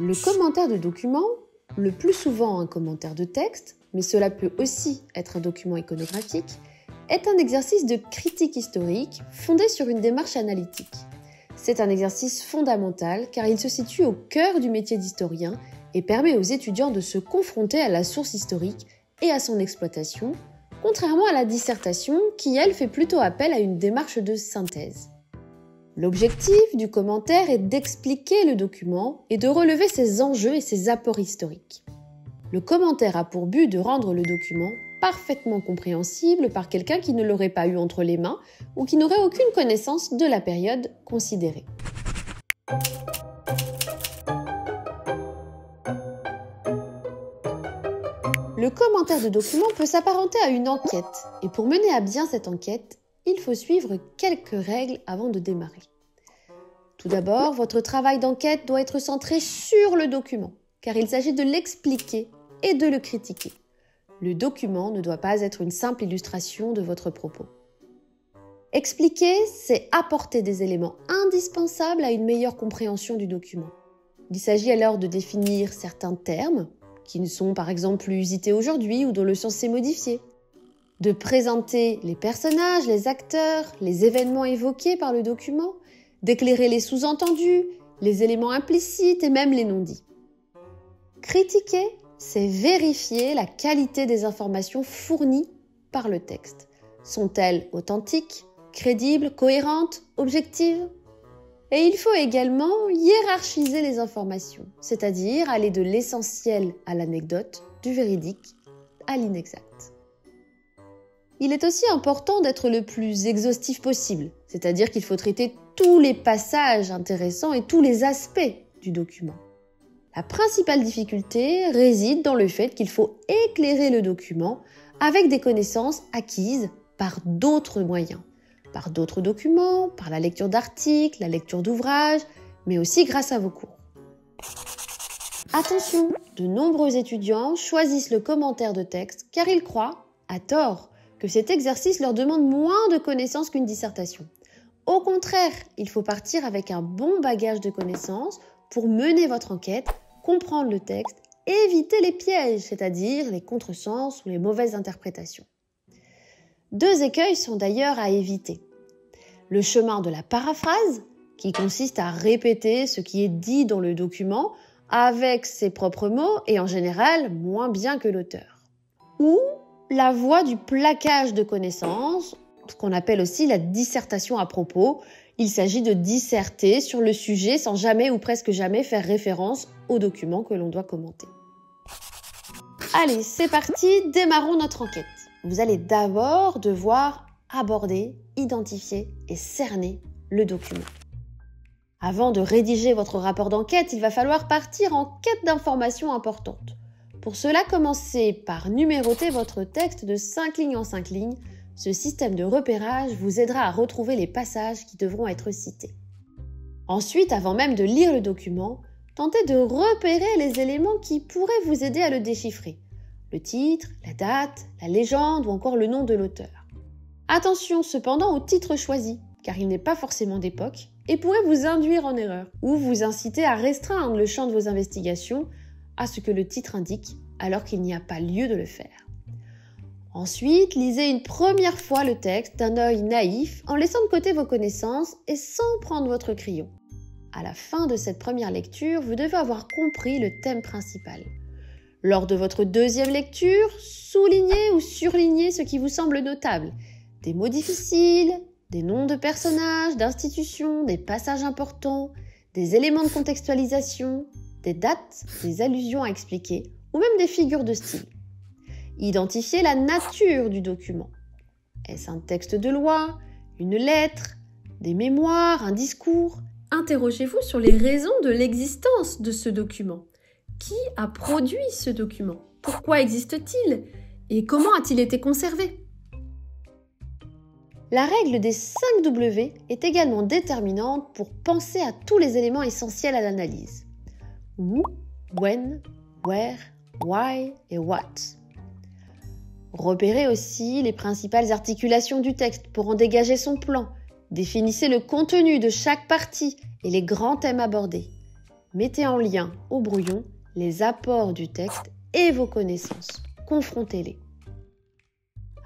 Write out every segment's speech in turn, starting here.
Le commentaire de document, le plus souvent un commentaire de texte, mais cela peut aussi être un document iconographique, est un exercice de critique historique fondé sur une démarche analytique. C'est un exercice fondamental car il se situe au cœur du métier d'historien et permet aux étudiants de se confronter à la source historique et à son exploitation, contrairement à la dissertation qui, elle, fait plutôt appel à une démarche de synthèse. L'objectif du commentaire est d'expliquer le document et de relever ses enjeux et ses apports historiques. Le commentaire a pour but de rendre le document parfaitement compréhensible par quelqu'un qui ne l'aurait pas eu entre les mains ou qui n'aurait aucune connaissance de la période considérée. Le commentaire de document peut s'apparenter à une enquête, et pour mener à bien cette enquête, il faut suivre quelques règles avant de démarrer. Tout d'abord, votre travail d'enquête doit être centré sur le document, car il s'agit de l'expliquer et de le critiquer. Le document ne doit pas être une simple illustration de votre propos. Expliquer, c'est apporter des éléments indispensables à une meilleure compréhension du document. Il s'agit alors de définir certains termes, qui ne sont par exemple plus usités aujourd'hui ou dont le sens s'est modifié, de présenter les personnages, les acteurs, les événements évoqués par le document, d'éclairer les sous-entendus, les éléments implicites et même les non-dits. Critiquer, c'est vérifier la qualité des informations fournies par le texte. Sont-elles authentiques, crédibles, cohérentes, objectives ? Et il faut également hiérarchiser les informations, c'est-à-dire aller de l'essentiel à l'anecdote, du véridique à l'inexact. Il est aussi important d'être le plus exhaustif possible, c'est-à-dire qu'il faut traiter tous les passages intéressants et tous les aspects du document. La principale difficulté réside dans le fait qu'il faut éclairer le document avec des connaissances acquises par d'autres moyens, par d'autres documents, par la lecture d'articles, la lecture d'ouvrages, mais aussi grâce à vos cours. Attention, de nombreux étudiants choisissent le commentaire de texte car ils croient, à tort, que cet exercice leur demande moins de connaissances qu'une dissertation. Au contraire, il faut partir avec un bon bagage de connaissances pour mener votre enquête, comprendre le texte, éviter les pièges, c'est-à-dire les contresens ou les mauvaises interprétations. 2 écueils sont d'ailleurs à éviter. Le chemin de la paraphrase, qui consiste à répéter ce qui est dit dans le document avec ses propres mots et en général moins bien que l'auteur. Ou la voie du plaquage de connaissances, ce qu'on appelle aussi la dissertation à propos. Il s'agit de disserter sur le sujet sans jamais ou presque jamais faire référence au document que l'on doit commenter. Allez, c'est parti, démarrons notre enquête. Vous allez d'abord devoir aborder, identifier et cerner le document. Avant de rédiger votre rapport d'enquête, il va falloir partir en quête d'informations importantes. Pour cela, commencez par numéroter votre texte de 5 lignes en 5 lignes. Ce système de repérage vous aidera à retrouver les passages qui devront être cités. Ensuite, avant même de lire le document, tentez de repérer les éléments qui pourraient vous aider à le déchiffrer. Le titre, la date, la légende ou encore le nom de l'auteur. Attention cependant au titre choisi, car il n'est pas forcément d'époque et pourrait vous induire en erreur ou vous inciter à restreindre le champ de vos investigations à ce que le titre indique alors qu'il n'y a pas lieu de le faire. Ensuite, lisez une première fois le texte d'un œil naïf en laissant de côté vos connaissances et sans prendre votre crayon. À la fin de cette première lecture, vous devez avoir compris le thème principal. Lors de votre deuxième lecture, soulignez ou surlignez ce qui vous semble notable. Des mots difficiles, des noms de personnages, d'institutions, des passages importants, des éléments de contextualisation, des dates, des allusions à expliquer ou même des figures de style. Identifiez la nature du document. Est-ce un texte de loi, une lettre, des mémoires, un discours ? Interrogez-vous sur les raisons de l'existence de ce document. Qui a produit ce document ? Pourquoi existe-t-il ? Et comment a-t-il été conservé ? La règle des 5 W est également déterminante pour penser à tous les éléments essentiels à l'analyse. Who, when, where, why et what. Repérez aussi les principales articulations du texte pour en dégager son plan. Définissez le contenu de chaque partie et les grands thèmes abordés. Mettez en lien au brouillon les apports du texte et vos connaissances. Confrontez-les.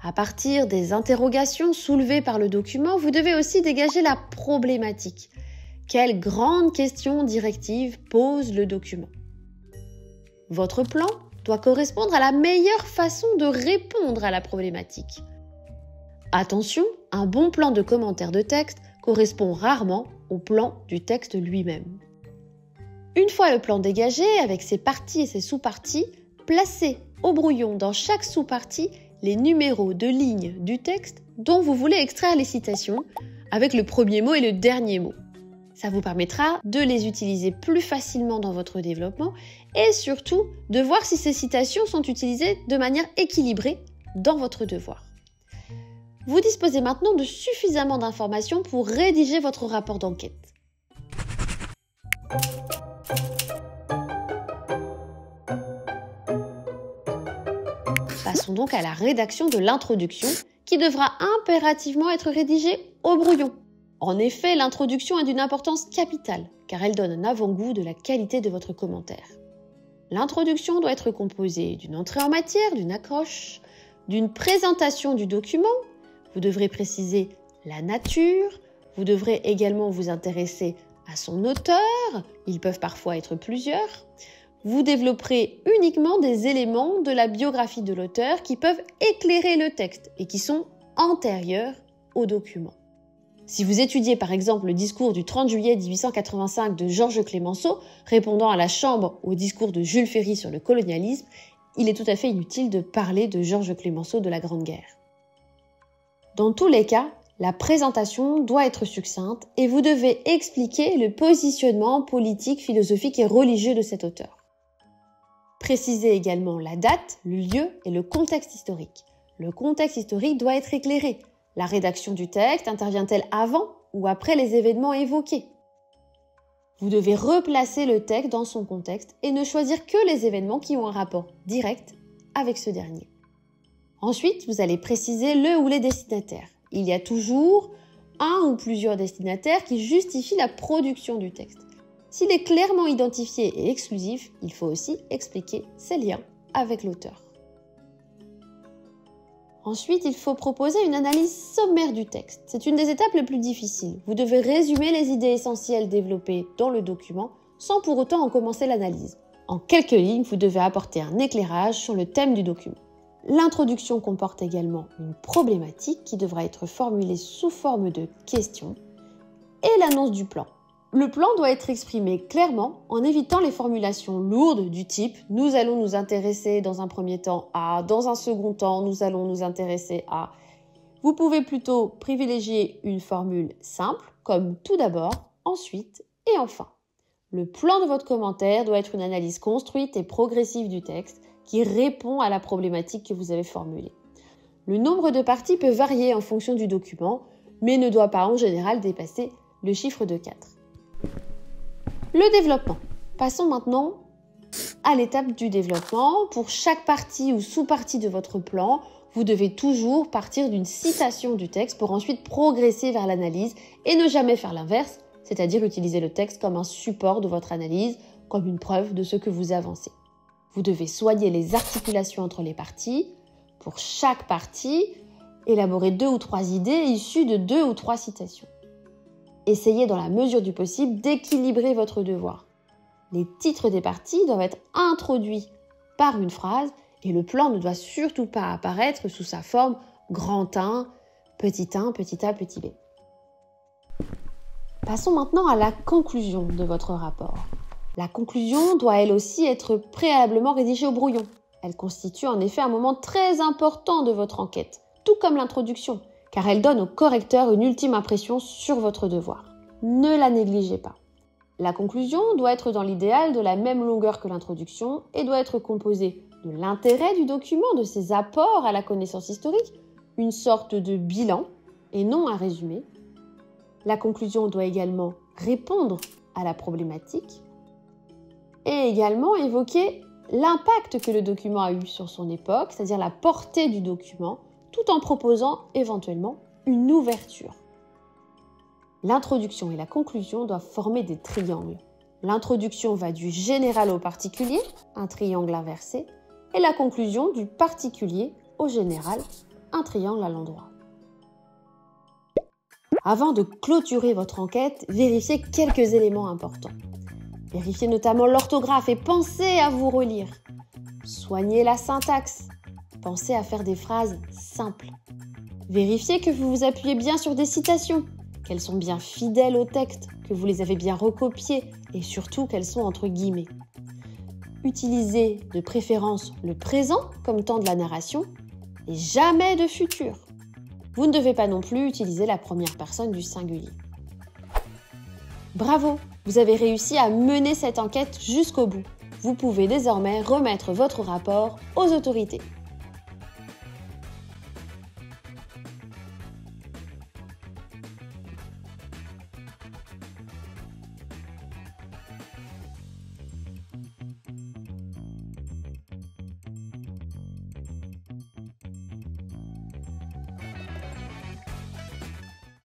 À partir des interrogations soulevées par le document, vous devez aussi dégager la problématique. Quelle grande question directive pose le document? Votre plan doit correspondre à la meilleure façon de répondre à la problématique. Attention, un bon plan de commentaire de texte correspond rarement au plan du texte lui-même. Une fois le plan dégagé, avec ses parties et ses sous-parties, placez au brouillon dans chaque sous-partie les numéros de lignes du texte dont vous voulez extraire les citations, avec le premier mot et le dernier mot. Ça vous permettra de les utiliser plus facilement dans votre développement et surtout de voir si ces citations sont utilisées de manière équilibrée dans votre devoir. Vous disposez maintenant de suffisamment d'informations pour rédiger votre rapport d'enquête. Passons donc à la rédaction de l'introduction qui devra impérativement être rédigée au brouillon. En effet, l'introduction est d'une importance capitale car elle donne un avant-goût de la qualité de votre commentaire. L'introduction doit être composée d'une entrée en matière, d'une accroche, d'une présentation du document. Vous devrez préciser la nature, vous devrez également vous intéresser à son auteur, ils peuvent parfois être plusieurs. Vous développerez uniquement des éléments de la biographie de l'auteur qui peuvent éclairer le texte et qui sont antérieurs au document. Si vous étudiez par exemple le discours du 30 juillet 1885 de Georges Clemenceau, répondant à la Chambre au discours de Jules Ferry sur le colonialisme, il est tout à fait inutile de parler de Georges Clemenceau de la Grande Guerre. Dans tous les cas, la présentation doit être succincte et vous devez expliquer le positionnement politique, philosophique et religieux de cet auteur. Précisez également la date, le lieu et le contexte historique. Le contexte historique doit être éclairé. La rédaction du texte intervient-elle avant ou après les événements évoqués? Vous devez replacer le texte dans son contexte et ne choisir que les événements qui ont un rapport direct avec ce dernier. Ensuite, vous allez préciser le ou les destinataires. Il y a toujours un ou plusieurs destinataires qui justifient la production du texte. S'il est clairement identifié et exclusif, il faut aussi expliquer ses liens avec l'auteur. Ensuite, il faut proposer une analyse sommaire du texte. C'est une des étapes les plus difficiles. Vous devez résumer les idées essentielles développées dans le document sans pour autant en commencer l'analyse. En quelques lignes, vous devez apporter un éclairage sur le thème du document. L'introduction comporte également une problématique qui devra être formulée sous forme de question et l'annonce du plan. Le plan doit être exprimé clairement en évitant les formulations lourdes du type « nous allons nous intéresser dans un premier temps à », dans un second temps, nous allons nous intéresser à. Vous pouvez plutôt privilégier une formule simple comme « tout d'abord »,« ensuite » et « enfin ». Le plan de votre commentaire doit être une analyse construite et progressive du texte qui répond à la problématique que vous avez formulée. Le nombre de parties peut varier en fonction du document, mais ne doit pas en général dépasser le chiffre de 4. Le développement. Passons maintenant à l'étape du développement. Pour chaque partie ou sous-partie de votre plan, vous devez toujours partir d'une citation du texte pour ensuite progresser vers l'analyse et ne jamais faire l'inverse, c'est-à-dire utiliser le texte comme un support de votre analyse, comme une preuve de ce que vous avancez. Vous devez soigner les articulations entre les parties. Pour chaque partie, élaborer 2 ou 3 idées issues de 2 ou 3 citations. Essayez dans la mesure du possible d'équilibrer votre devoir. Les titres des parties doivent être introduits par une phrase et le plan ne doit surtout pas apparaître sous sa forme grand 1, petit a, petit b. Passons maintenant à la conclusion de votre rapport. La conclusion doit elle aussi être préalablement rédigée au brouillon. Elle constitue en effet un moment très important de votre enquête, tout comme l'introduction, car elle donne au correcteur une ultime impression sur votre devoir. Ne la négligez pas. La conclusion doit être dans l'idéal de la même longueur que l'introduction et doit être composée de l'intérêt du document, de ses apports à la connaissance historique, une sorte de bilan et non un résumé. La conclusion doit également répondre à la problématique et également évoquer l'impact que le document a eu sur son époque, c'est-à-dire la portée du document, tout en proposant éventuellement une ouverture. L'introduction et la conclusion doivent former des triangles. L'introduction va du général au particulier, un triangle inversé, et la conclusion du particulier au général, un triangle à l'endroit. Avant de clôturer votre enquête, vérifiez quelques éléments importants. Vérifiez notamment l'orthographe et pensez à vous relire. Soignez la syntaxe. Pensez à faire des phrases simples. Vérifiez que vous vous appuyez bien sur des citations, qu'elles sont bien fidèles au texte, que vous les avez bien recopiées et surtout qu'elles sont entre guillemets. Utilisez de préférence le présent comme temps de la narration et jamais de futur. Vous ne devez pas non plus utiliser la première personne du singulier. Bravo, vous avez réussi à mener cette enquête jusqu'au bout. Vous pouvez désormais remettre votre rapport aux autorités.